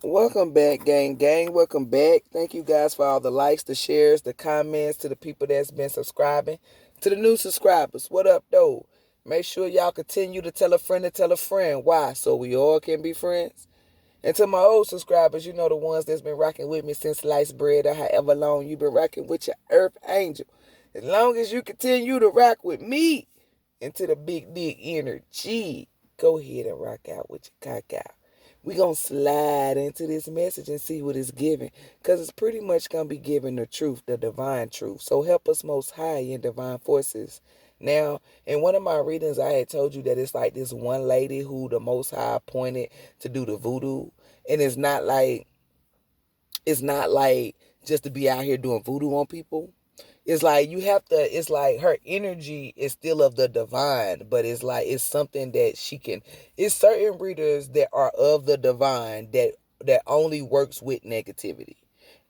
Welcome back, gang. Welcome back. Thank you guys for all the likes, the shares, the comments, to the people that's been subscribing. To the new subscribers, what up, though? Make sure y'all continue to tell a friend to tell a friend. Why? So we all can be friends. And to my old subscribers, you know the ones that's been rocking with me since sliced bread or however long you've been rocking with your earth angel. As long as you continue to rock with me into the big dick energy, go ahead and rock out with your cock out. We gonna slide into this message and see what it's giving, because it's pretty much gonna be giving the truth, the divine truth. So help us most high in divine forces. Now, in one of my readings, I had told you that it's like this one lady who the most high appointed to do the voodoo. And it's not like just to be out here doing voodoo on people. It's like you have to, it's like her energy is still of the divine, but it's like it's something that she can, it's certain readers that are of the divine that only works with negativity.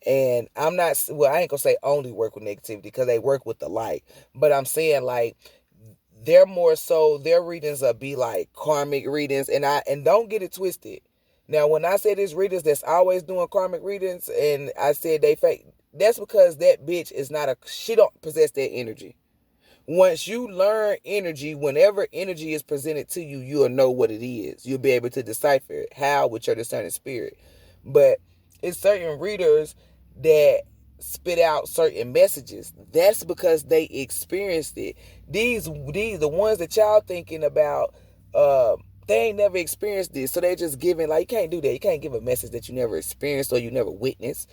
And I'm not, well, I ain't gonna say only work with negativity because they work with the light, but I'm saying like they're more so, their readings will be like karmic readings. And don't get it twisted. Now, when I say this readers that's always doing karmic readings and I said they fake, that's because that bitch is not a, she don't possess that energy. Once you learn energy, whenever energy is presented to you, you'll know what it is. You'll be able to decipher it. How? With your discerning spirit. But it's certain readers that spit out certain messages. That's because they experienced it. These the ones that y'all thinking about, they ain't never experienced this. So they just giving, like, you can't do that. You can't give a message that you never experienced or you never witnessed.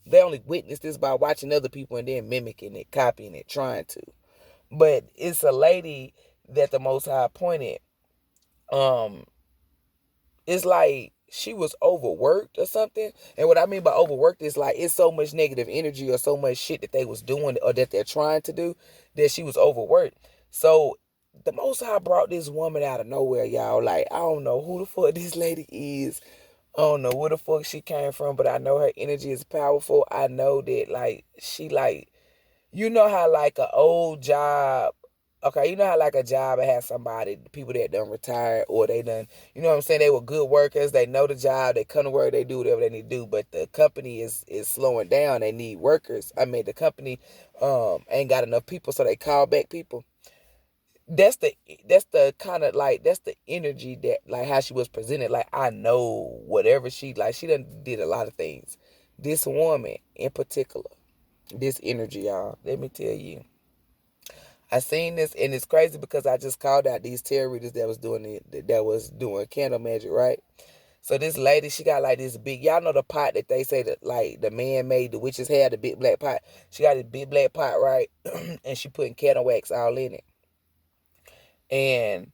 They only witness this by watching other people and then mimicking it, copying it, trying to. But it's a lady that the Most High appointed. Um, it's like she was overworked or something. And what I mean by overworked is like it's so much negative energy or so much shit that they was doing or that they're trying to do that she was overworked. So the Most High brought this woman out of nowhere, y'all. Like, I don't know who the fuck this lady is. I don't know where the fuck she came from, but I know her energy is powerful. I know that like she like, you know how like an old job, okay, you know how like a job has somebody, people that done retired or they done, you know what I'm saying, they were good workers, they know the job, they come to work, they do whatever they need to do, but the company is slowing down, they need workers. I mean, the company ain't got enough people, so they call back people. That's the kind of like, that's the energy that like how she was presented. Like, I know whatever she like, she done did a lot of things. This woman in particular, this energy, y'all, let me tell you, I seen this and it's crazy because I just called out these tarot readers that was doing it, that was doing candle magic, right? So this lady, she got like this big, y'all know the pot that they say that like the man made, the witches had, the big black pot. She got this big black pot, right? And she putting candle wax all in it. And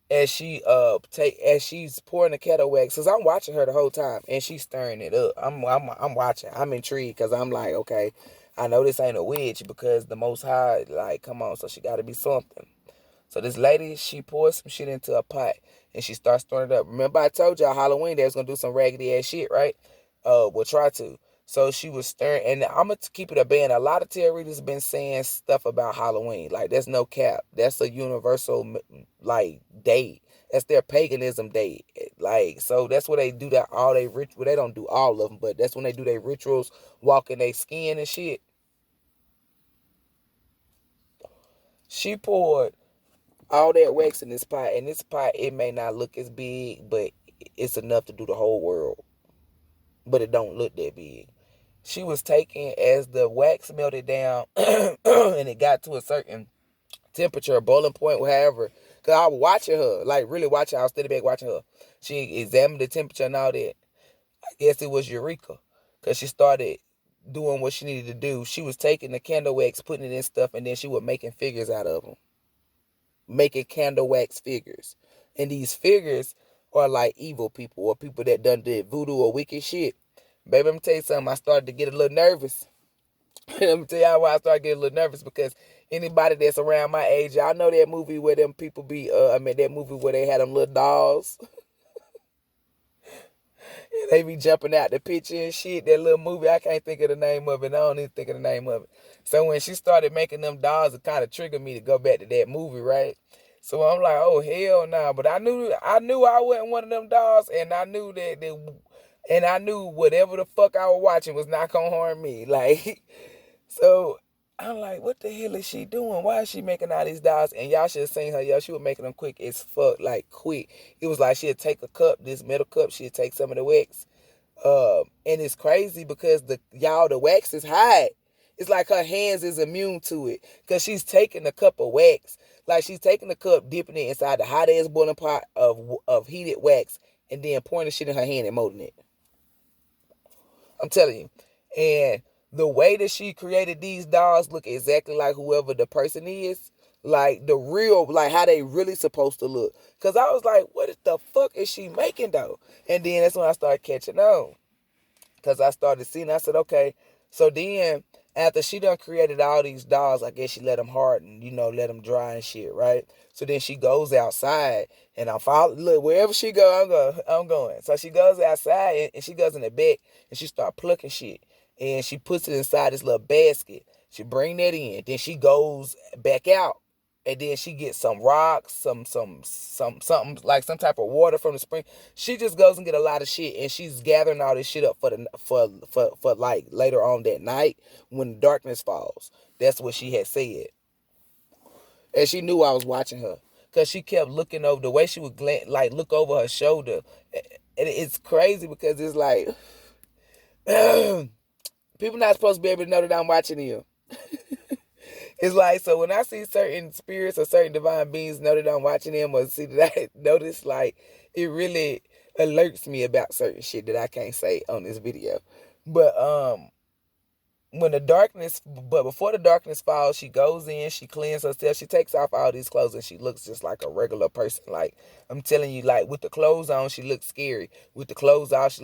as she's pouring the kettle wax, cause I'm watching her the whole time, and she's stirring it up. I'm watching. I'm intrigued, cause I'm like, okay, I know this ain't a witch because the Most High, like, come on, so she got to be something. So this lady, she pours some shit into a pot, and she starts stirring it up. Remember I told y'all Halloween they was gonna do some raggedy ass shit, right? We'll try to. So she was stirring, and I'm gonna keep it a band. A lot of tarot readers been saying stuff about Halloween. Like, there's no cap. That's a universal like day. That's their paganism day. Like, so that's where they do that all they ritual. They don't do all of them, but that's when they do their rituals, walking their skin and shit. She poured all that wax in this pot, and this pot, it may not look as big, but it's enough to do the whole world. But it don't look that big. She was taking, as the wax melted down and it got to a certain temperature, boiling point, whatever. Cause I was watching her, like really watching. I was standing back watching her. She examined the temperature and all that. I guess it was Eureka, cause she started doing what she needed to do. She was taking the candle wax, putting it in stuff, and then she was making figures out of them, making candle wax figures. And these figures are like evil people or people that done did voodoo or wicked shit. Baby, let me tell you something. I started to get a little nervous. Let me tell y'all why I started getting a little nervous, because anybody that's around my age, y'all know that movie where them people be, that movie where they had them little dolls. They be jumping out the picture and shit. That little movie, I can't think of the name of it. I don't even think of the name of it. So when she started making them dolls, it kind of triggered me to go back to that movie, right? So I'm like, oh hell no! Nah. But I knew I wasn't one of them dolls, and I knew that And I knew whatever the fuck I was watching was not gonna harm me. Like, so I'm like, what the hell is she doing? Why is she making all these dolls? And y'all should have seen her, yo. She was making them quick as fuck, like quick. It was like she'd take a cup, this metal cup, she'd take some of the wax. And it's crazy because the wax is hot. It's like her hands is immune to it because she's taking a cup of wax, like she's taking the cup, dipping it inside the hot ass boiling pot of heated wax, and then pouring the shit in her hand and molding it. I'm telling you, and the way that she created these dolls look exactly like whoever the person is, like the real, like how they really supposed to look. Cause I was like, what the fuck is she making though? And then that's when I started catching on. Because I started seeing, I said, okay. So then, after she done created all these dolls, I guess she let them harden, let them dry and shit, right? So then she goes outside, and I'm following, look, wherever she go, I'm going. So she goes outside, and she goes in the back, and she start plucking shit. And she puts it inside this little basket. She bring that in. Then she goes back out, and then she gets some rocks, something like some type of water from the spring. She just goes and get a lot of shit, and she's gathering all this shit up for like later on that night when the darkness falls. That's what she had said, and she knew I was watching her because she kept looking over the way she would like look over her shoulder, and it's crazy because it's like people not supposed to be able to know that I'm watching you. It's like, so when I see certain spirits or certain divine beings know that I'm watching them or see that I notice, like, it really alerts me about certain shit that I can't say on this video. But but before the darkness falls, she goes in, she cleans herself, she takes off all these clothes, and she looks just like a regular person. Like, I'm telling you, like, with the clothes on, she looks scary. With the clothes off, she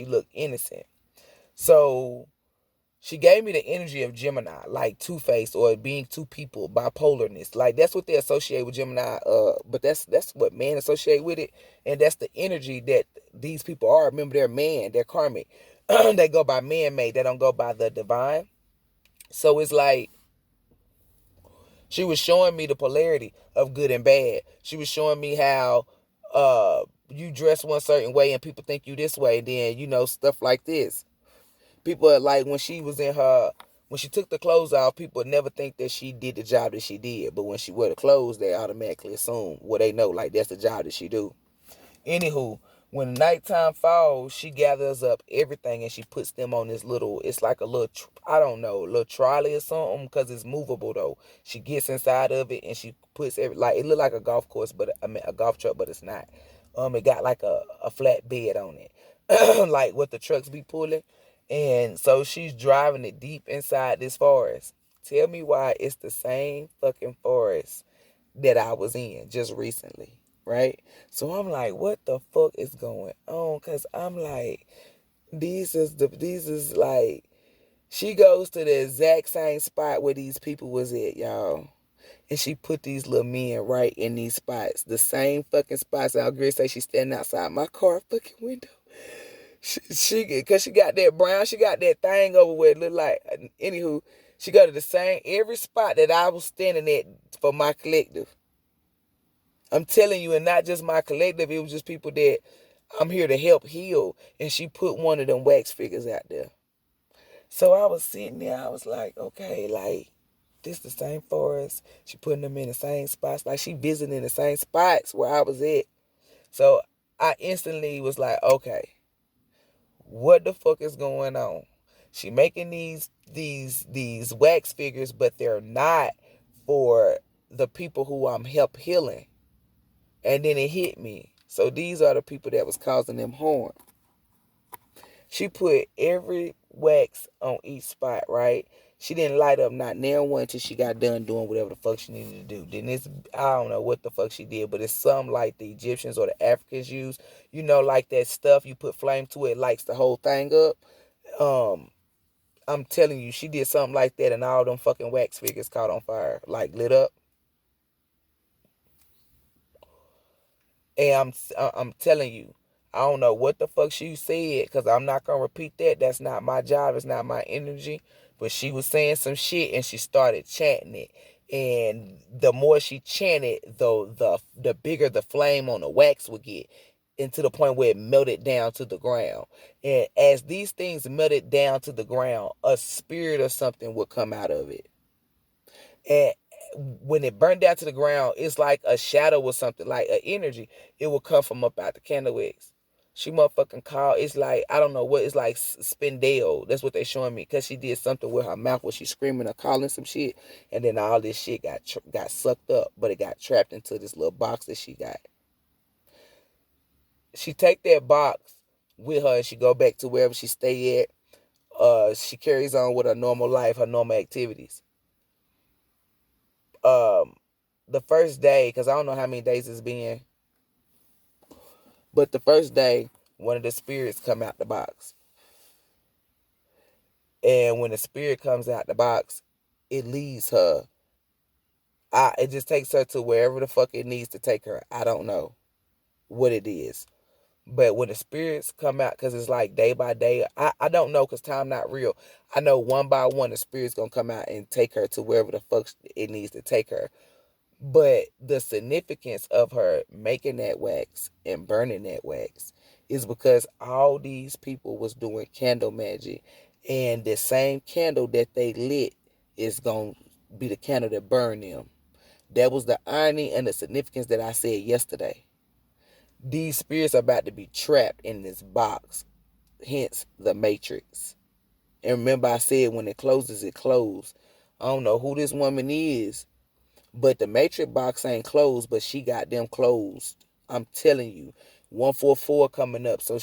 look innocent. So she gave me the energy of Gemini, like Two-Face or being two people, bipolarness. Like that's what they associate with Gemini. But that's what men associate with it, and that's the energy that these people are. Remember, they're man, they're karmic. They go by man-made. They don't go by the divine. So it's like she was showing me the polarity of good and bad. She was showing me how you dress one certain way and people think you this way. Then stuff like this. People like when she took the clothes off, people never think that she did the job that she did. But when she wear the clothes, they automatically assume they know, like that's the job that she do. Anywho, when nighttime falls, she gathers up everything and she puts them on this little, it's like a little, I don't know, little trolley or something because it's movable though. She gets inside of it and she puts like, it look like a golf course, but I mean a golf truck, but it's not. It got like a flat bed on it, like what the trucks be pulling. And so she's driving it deep inside this forest. Tell me why it's the same fucking forest that I was in just recently, right? So I'm like, what the fuck is going on? Cause I'm like, these is like, she goes to the exact same spot where these people was at, y'all. And she put these little men right in these spots. The same fucking spots. I'll agree say she's standing outside my car fucking window. Cause she got that brown, she got that thing over where it look like. Anywho, she go to the same every spot that I was standing at for my collective. I'm telling you, and not just my collective, it was just people that I'm here to help heal. And she put one of them wax figures out there. So I was sitting there, I was like, okay, like this the same forest. She putting them in the same spots, like she visiting the same spots where I was at. So I instantly was like, okay, what the fuck is going on? She making these wax figures, but they're not for the people who I'm help healing. And then it hit me. So these are the people that was causing them harm. She put every wax on each spot, right? She didn't light up not near one until she got done doing whatever the fuck she needed to do. Then I don't know what the fuck she did, but it's something like the Egyptians or the Africans use. Like that stuff you put flame to it, lights the whole thing up. I'm telling you, she did something like that, and all them fucking wax figures caught on fire, like lit up. And I'm telling you, I don't know what the fuck she said, because I'm not going to repeat that. That's not my job. It's not my energy. But she was saying some shit, and she started chanting it. And the more she chanted, the bigger the flame on the wax would get. and to the point where it melted down to the ground. And as these things melted down to the ground, a spirit or something would come out of it. And when it burned down to the ground, it's like a shadow or something, like an energy. It will come from up out the candle wicks. She motherfucking called. It's like, I don't know what. It's like Spindale. That's what they showing me. Because she did something with her mouth where she screaming or calling some shit. And then all this shit got sucked up. But it got trapped into this little box that she got. She take that box with her and she go back to wherever she stay at. She carries on with her normal life, her normal activities. The first day, because I don't know how many days it's been, but the first day, one of the spirits come out the box. And when the spirit comes out the box, it leaves her. It just takes her to wherever the fuck it needs to take her. I don't know what it is. But when the spirits come out, because it's like day by day, I don't know because time not real. I know one by one the spirit's going to come out and take her to wherever the fuck it needs to take her. But the significance of her making that wax and burning that wax is because all these people was doing candle magic. And the same candle that they lit is going to be the candle that burned them. That was the irony and the significance that I said yesterday. These spirits are about to be trapped in this box, hence the matrix. And remember I said when it closes, it closed. I don't know who this woman is, but the matrix box ain't closed, but she got them closed. I'm telling you. 144 coming up. So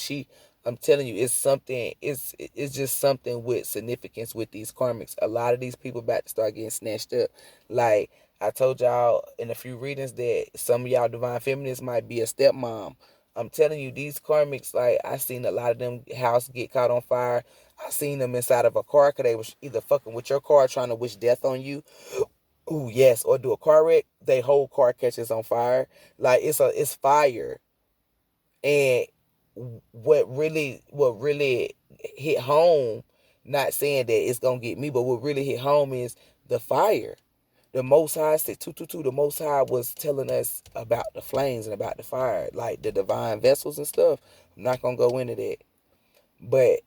I'm telling you, it's something, it's just something with significance with these karmics. A lot of these people about to start getting snatched up. Like I told y'all in a few readings that some of y'all divine feminists might be a stepmom. I'm telling you, these karmics, like I seen a lot of them house get caught on fire. I seen them inside of a car because they was either fucking with your car trying to wish death on you. Ooh, yes, or do a car wreck, they whole car catches on fire. Like it's fire. And what really hit home, not saying that it's gonna get me, but what really hit home is the fire. The Most High said 222, the Most High was telling us about the flames and about the fire, like the divine vessels and stuff. I'm not gonna go into that. But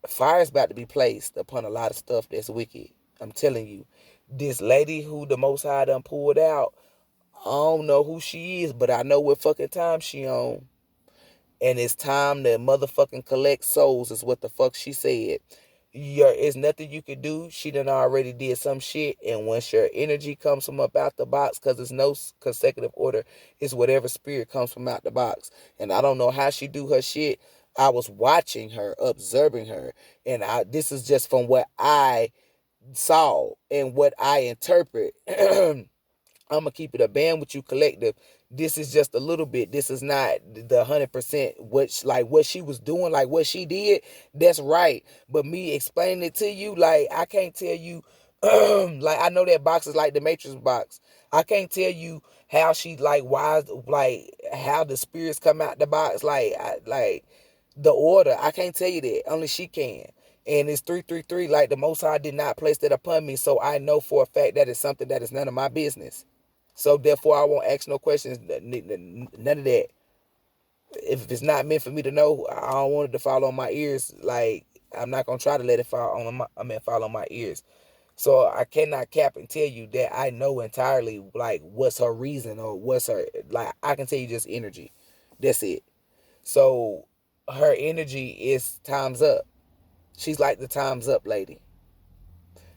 fire is about to be placed upon a lot of stuff that's wicked. I'm telling you. This lady who the Most High done pulled out, I don't know who she is, but I know what fucking time she on. And it's time to motherfucking collect souls is what the fuck she said. It's nothing you could do. She done already did some shit. And once your energy comes from up out the box, because there's no consecutive order, it's whatever spirit comes from out the box. And I don't know how she do her shit. I was watching her, observing her. And this is just from what I saw and what I interpret. I'm gonna keep it a band with you, collective. This is just a little bit. This is not the 100%. What she was doing, like what she did. That's right. But me explaining it to you, like I can't tell you. Like I know that box is like the Matrix box. I can't tell you how she like how the spirits come out the box. Like the order. I can't tell you that. Only she can. And it's 333. Like the Most High did not place that upon me, so I know for a fact that it's something that is none of my business. So therefore, I won't ask no questions. None of that. If it's not meant for me to know, I don't want it to fall on my ears. Like I'm not gonna try to let it fall on my ears. So I cannot cap and tell you that I know entirely like what's her reason or what's her like. I can tell you just energy. That's it. So her energy is time's up. She's like the time's up lady.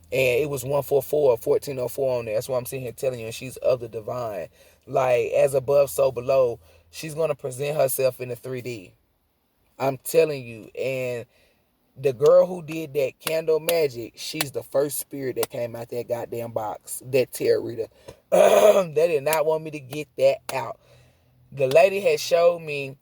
And it was 144, 1404 on there. That's why I'm sitting here telling you. And she's of the divine. Like, as above, so below. She's going to present herself in the 3D. I'm telling you. And the girl who did that candle magic, she's the first spirit that came out that goddamn box. That tarot reader. They did not want me to get that out. The lady had showed me,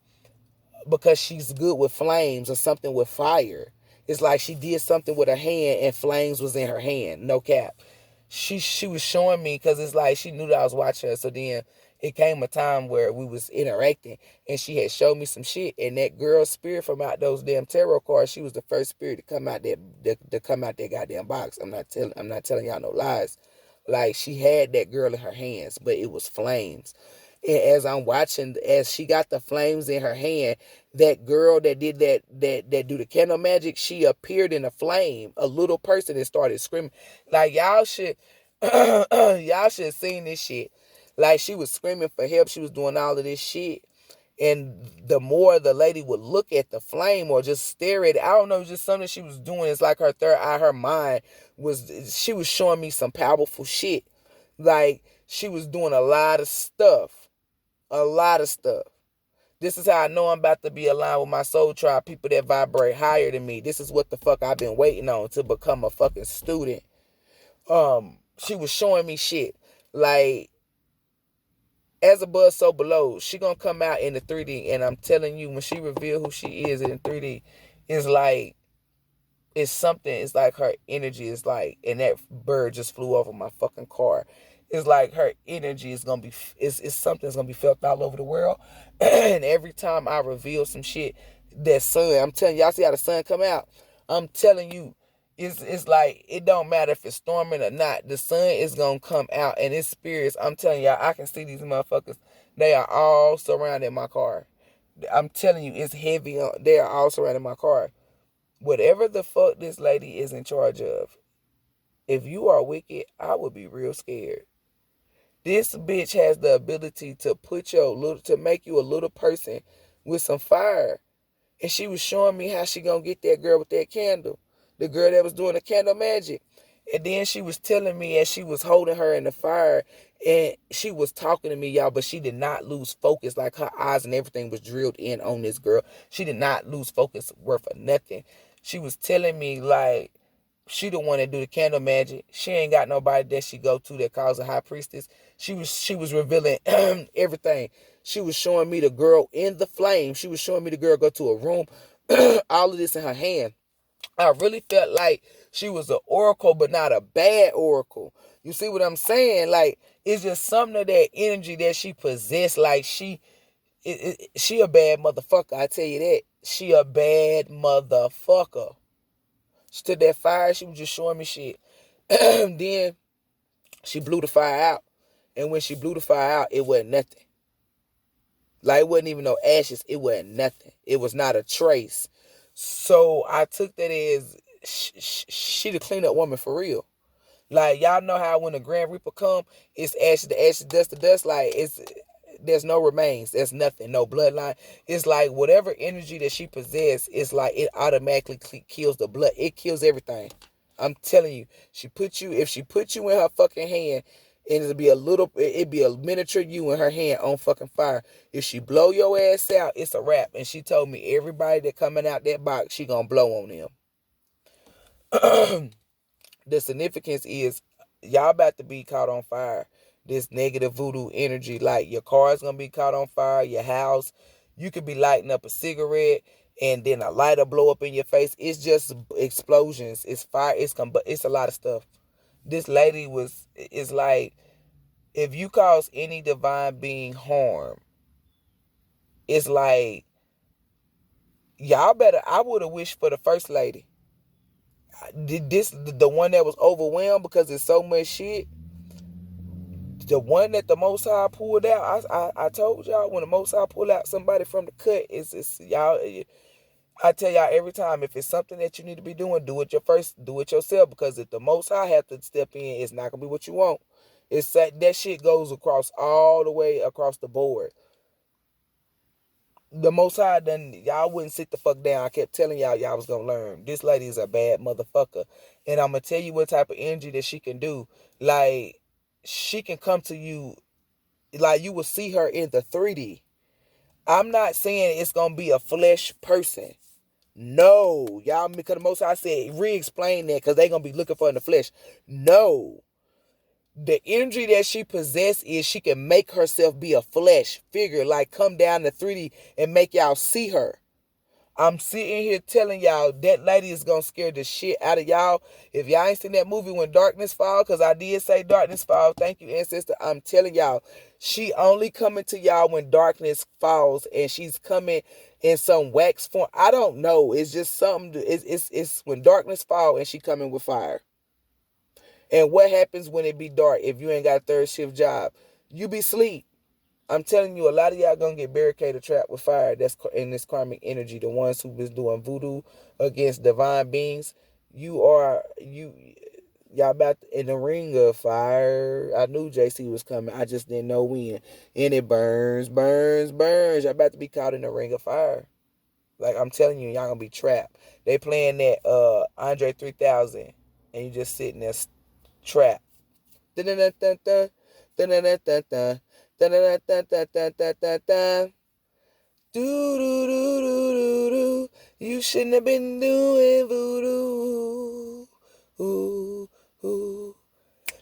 because she's good with flames or something with fire. It's like she did something with her hand and flames was in her hand. No cap. She was showing me because it's like she knew that I was watching her. So then it came a time where we was interacting and she had showed me some shit. And that girl's spirit from out those damn tarot cards, she was the first spirit to come out that goddamn box. I'm not telling y'all no lies. Like she had that girl in her hands, but it was flames. And as I'm watching, as she got the flames in her hand, that girl that did that do the candle magic, she appeared in a flame, a little person, and started screaming. Like y'all should, y'all should have seen this shit. Like she was screaming for help. She was doing all of this shit. And the more the lady would look at the flame or just stare at it, I don't know, just something she was doing. It's like her third eye, her mind she was showing me some powerful shit. Like she was doing a lot of stuff. A lot of stuff. This is how I know I'm about to be aligned with my soul tribe, people that vibrate higher than me. This is what the fuck I've been waiting on to become a fucking student. She was showing me shit. Like, as above, so below. She gonna come out in the 3D, and I'm telling you, when she reveal who she is in 3D, it's like it's something. It's like her energy is like, and that bird just flew over my fucking car. It's like her energy is gonna be, it's something that's gonna be felt all over the world. And every time I reveal some shit, that sun, I'm telling y'all, see how the sun come out. I'm telling you, it's like it don't matter if it's storming or not. The sun is gonna come out, and its spirits. I'm telling y'all, I can see these motherfuckers. They are all surrounding my car. I'm telling you, it's heavy. They are all surrounding my car. Whatever the fuck this lady is in charge of, if you are wicked, I would be real scared. This bitch has the ability to to make you a little person with some fire. And she was showing me how she gonna get that girl with that candle. The girl that was doing the candle magic. And then she was telling me as she was holding her in the fire, and she was talking to me, y'all, but she did not lose focus. Like her eyes and everything was drilled in on this girl. She did not lose focus worth of nothing. She was telling me like she the one that do the candle magic. She ain't got nobody that she go to that calls a high priestess. She was revealing everything. She was showing me the girl in the flame. She was showing me the girl go to a room, all of this in her hand. I really felt like she was an oracle, but not a bad oracle. You see what I'm saying? Like, it's just something of that energy that she possessed. Like, she a bad motherfucker. I tell you that. She a bad motherfucker. She took that fire. She was just showing me shit. Then she blew the fire out. And when she blew the fire out, it wasn't nothing. Like, it wasn't even no ashes. It wasn't nothing. It was not a trace. So I took that as she the cleanup woman for real. Like, y'all know how when the Grand Reaper come, it's ashes to ashes, dust to dust. Like, there's no remains. There's nothing. No bloodline. It's like whatever energy that she possesses, it's like it automatically kills the blood. It kills everything. I'm telling you. If she put you in her fucking hand, and it'd be a miniature you in her hand on fucking fire. If she blow your ass out, it's a wrap. And she told me everybody that coming out that box, she gonna blow on them. The significance is y'all about to be caught on fire. This negative voodoo energy, like your car's gonna be caught on fire, your house. You could be lighting up a cigarette and then a lighter blow up in your face. It's just explosions. It's fire. It's a lot of stuff. This lady is like, if you cause any divine being harm, it's like y'all better. I would have wished for the first lady. The one that was overwhelmed because there's so much shit. The one that the Most High pulled out. I told y'all when the Most High pulled out somebody from the cut, it's y'all. I tell y'all every time, if it's something that you need to be doing, do it yourself, because if the Most High have to step in, it's not gonna be what you want. It's that shit goes across all the way across the board. The Most High done, y'all wouldn't sit the fuck down. I kept telling y'all was gonna learn. This lady is a bad motherfucker, and I'm gonna tell you what type of energy that she can do. Like, she can come to you, like you will see her in the 3D. I'm not saying it's gonna be a flesh person. No, y'all, because the Most High said re-explain that, because they gonna be looking for in the flesh. No, the energy that she possesses is she can make herself be a flesh figure, like come down to 3D and make y'all see her. I'm sitting here telling y'all that lady is gonna scare the shit out of y'all. If y'all ain't seen that movie When Darkness Fall, because I did say Darkness Fall, thank you, ancestor. I'm telling y'all, she only coming to y'all when darkness falls, and she's coming in some wax form. I don't know. It's just something. It's when darkness fall and she coming with fire. And what happens when it be dark if you ain't got a third shift job? You be sleep. I'm telling you, a lot of y'all gonna get barricaded, trapped with fire. That's in this karmic energy. The ones who was doing voodoo against divine beings, y'all about in the ring of fire. I knew JC was coming. I just didn't know when. And it burns, burns, burns. Y'all about to be caught in the ring of fire. Like I'm telling you, y'all gonna be trapped. They playing that Andre 3000, and you just sitting there trapped. Dun dun dun dun dun dun dun dun dun dun dun dun dun dun dun dun dun. Do do do do do do. You shouldn't have been doing voodoo. Ooh, ooh.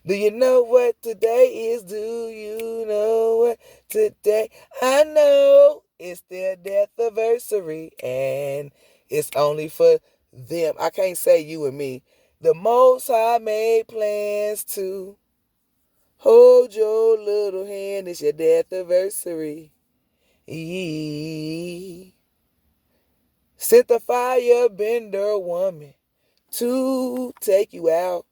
Do you know what today is? Do you know what today? I know it's their death anniversary, and it's only for them. I can't say you and me. The Most High made plans to hold your little hand. It's your death anniversary. Sent the firebender woman to take you out,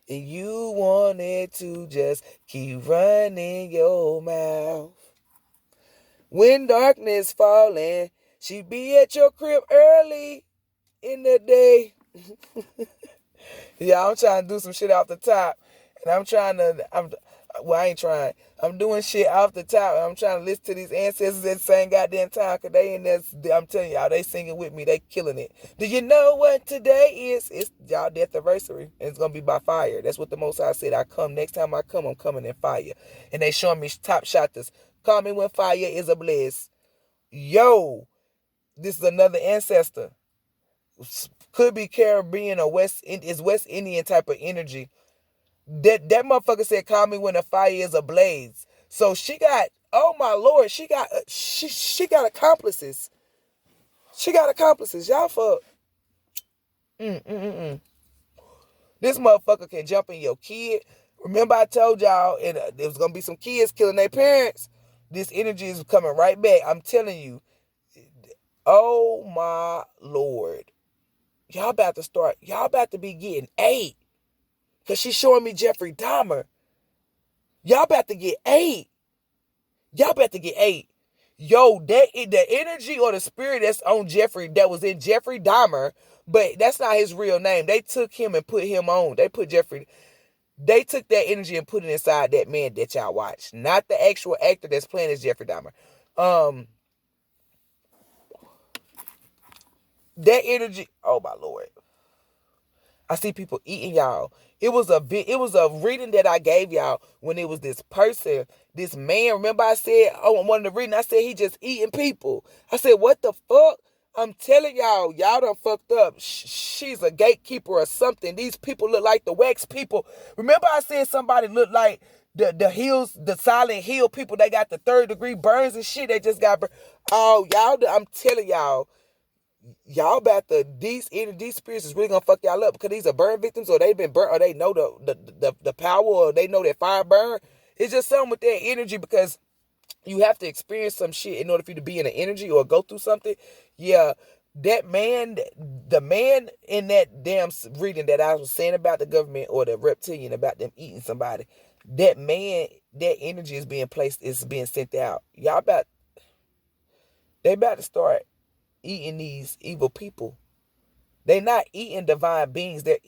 and you wanted to just keep running your mouth. When darkness falling, she be at your crib early in the day. Yeah, I'm trying to do some shit off the top, and I ain't trying. I'm doing shit off the top, and I'm trying to listen to these ancestors at the same goddamn time, because they in there, I'm telling y'all, they singing with me, they killing it. Do you know what today is? It's y'all death anniversary, and it's going to be by fire. That's what the Most High said. Next time I come, I'm coming in fire. And they showing me top shotters. Call me when fire is ablaze. Yo, this is another ancestor. Could be Caribbean or West Indian type of energy. That motherfucker said, "Call me when the fire is ablaze." So she got, oh my lord, she got accomplices. She got accomplices. Y'all fuck. This motherfucker can jump in your kid. Remember I told y'all there was gonna be some kids killing their parents. This energy is coming right back. I'm telling you. Oh my lord. Y'all about to be getting 8. Because she's showing me Jeffrey Dahmer. Y'all about to get 8. Y'all about to get 8. Yo, the energy or the spirit that was in Jeffrey Dahmer, but that's not his real name. They took him and put him on. They took that energy and put it inside that man that y'all watch. Not the actual actor that's playing as Jeffrey Dahmer. That energy, oh my lord. I see people eating y'all. It was a reading that I gave y'all when it was this person, this man. Remember I said, one of the reading, I said he just eating people. I said, what the fuck? I'm telling y'all done fucked up. She's a gatekeeper or something. These people look like the wax people. Remember I said somebody looked like the hills, the Silent Hill people. They got the 3rd-degree burns and shit. They just got oh, y'all, I'm telling y'all about these spirits is really gonna fuck y'all up, because these are burn victims, or they've been burnt, or they know the power, or they know that fire burn. It's just something with that energy, because you have to experience some shit in order for you to be in an energy or go through something. Yeah, that man, the man in that damn reading that I was saying about the government or the reptilian about them eating somebody, that man, that energy is being sent out. They about to start eating these evil people. They're not eating divine beings. They're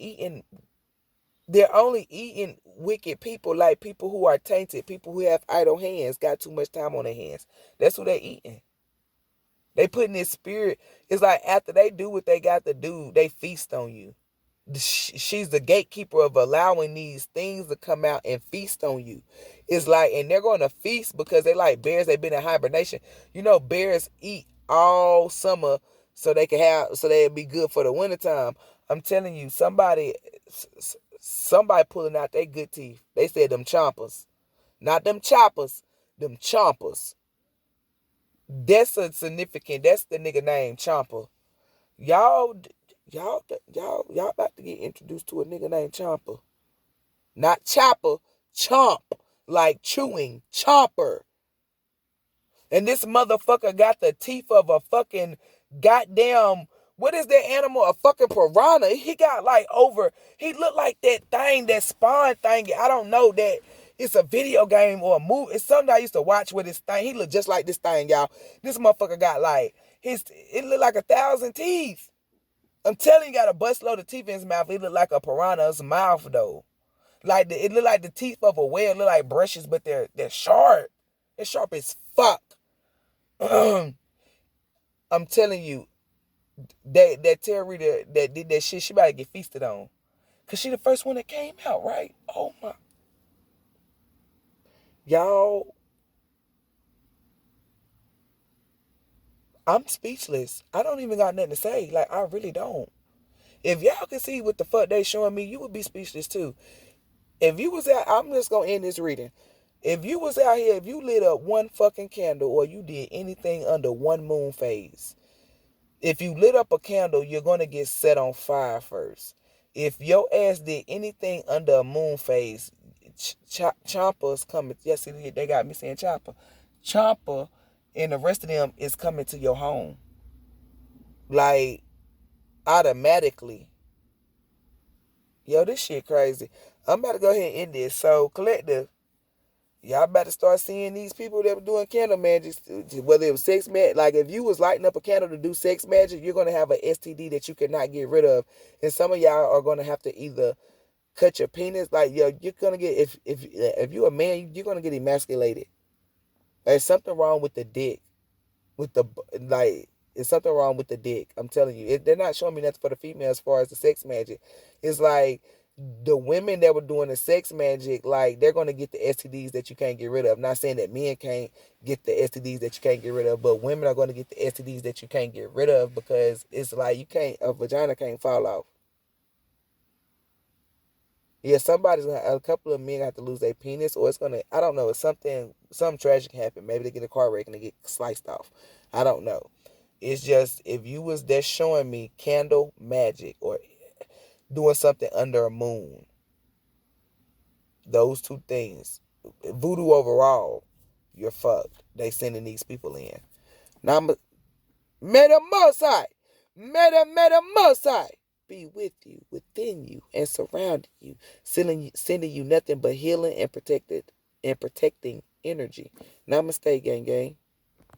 only eating wicked people, like people who are tainted, people who have idle hands, got too much time on their hands. That's who they're eating. They putting this spirit. It's like after they do what they got to do, they feast on you. She's the gatekeeper of allowing these things to come out and feast on you. It's like, and they're going to feast because they like bears. They've been in hibernation. You know, bears eat all summer so they'll be good for the wintertime. I'm telling you, somebody pulling out their good teeth. They said them chompers, not them choppers, them chompers. That's a significant. That's the nigga name, Chomper. Y'all about to get introduced to a nigga named Chomper. Not chopper, chomp, like chewing, chomper. And this motherfucker got the teeth of a fucking goddamn, what is that animal? A fucking piranha. He got he looked like that thing, that spawn thing. I don't know that. It's a video game or a movie. It's something I used to watch with this thing. He looked just like this thing, y'all. This motherfucker got like it looked like 1,000 teeth. I'm telling you, he got a busload of teeth in his mouth. It looked like a piranha's mouth though. Like it looked like the teeth of a whale. It look like brushes, but they're sharp. They're sharp as fuck. I'm telling you, that Terry Reader that did that shit, she about to get feasted on. Cause she the first one that came out, right? Oh my. Y'all, I'm speechless. I don't even got nothing to say. Like, I really don't. If y'all can see what the fuck they showing me, you would be speechless too. If you was out, I'm just gonna end this reading. If you was out here, if you lit up one fucking candle or you did anything under one moon phase, if you lit up a candle, you're gonna get set on fire first. If your ass did anything under a moon phase, Chompa's coming. Yes, they got me saying Chopper. Chomper and the rest of them is coming to your home. Like, automatically. Yo, this shit crazy. I'm about to go ahead and end this. So, collective, y'all about to start seeing these people that were doing candle magic, whether it was sex magic. Like, if you was lighting up a candle to do sex magic, you're going to have an STD that you cannot get rid of. And some of y'all are going to have to either cut your penis. Like, yo, you're going to get, if you're a man, you're going to get emasculated. There's something wrong with the dick. With the, like, it's something wrong with the dick. I'm telling you. They're not showing me nothing for the female as far as the sex magic. It's like, the women that were doing the sex magic, like, they're going to get the STDs that you can't get rid of. I'm not saying that men can't get the STDs that you can't get rid of, but women are going to get the STDs that you can't get rid of because it's like a vagina can't fall off. Yeah, a couple of men have to lose their penis, or it's gonna, I don't know, it's something tragic happen. Maybe they get in a car wreck and they get sliced off. I don't know. It's just, if you was there showing me candle magic or doing something under a moon, those two things, voodoo overall, you're fucked. They sending these people in. Now, Metamosai be with you, within you, and surrounding you, sending you nothing but healing and protecting energy. Namaste, gang gang.